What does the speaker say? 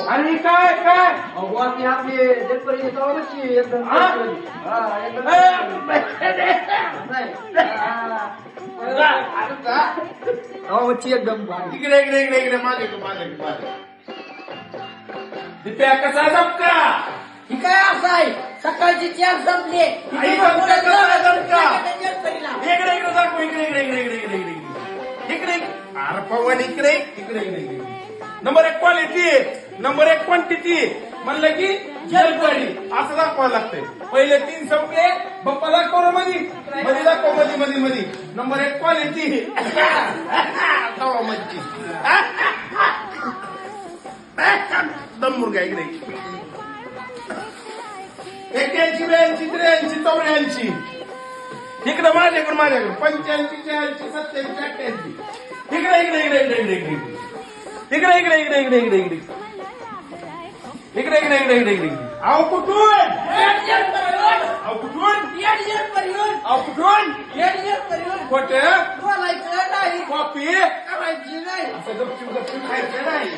आणि काय काय अहो ती आपली देतपर्यंत जाऊनची एकदम हा? हा, एकदम गावाची एकदम भारी. इकडे इकडे इकडे इकडे माझे दिप्या कसा जमका ही काय असं आहे सकाळची चार संपली आई जमका कसा जमका इकडे इकडे दाखव इकडे इकडे इकडे इकडे इकडे इकडे इकडे अरे पवन इकडे इकडे इकडे इकडे नंबर 1 क्वालिटी नंबर 1 क्वांटिटी म्हणलं की जलपरी असं दाखवायला लागतंय पहिले 3 संपले बप्पा दाखव रे मध्ये दाखव मध्ये नंबर 1 क्वालिटी तवा मच्छी दम मुर्गा इकडे 81 82 83 84 इकडे माझ्याकडे 85 86 87 88 इकडे इकडे इकडे इकडे इकडे इकडे इकडे इकडे इकडे इकडे इकडे इकडे इकडे इकडे इकडे इकडे अहो कुठून अहो कुठून खोटं बोलायचं नाही कॉपी करायची नाही असं गपचूप खायचं नाही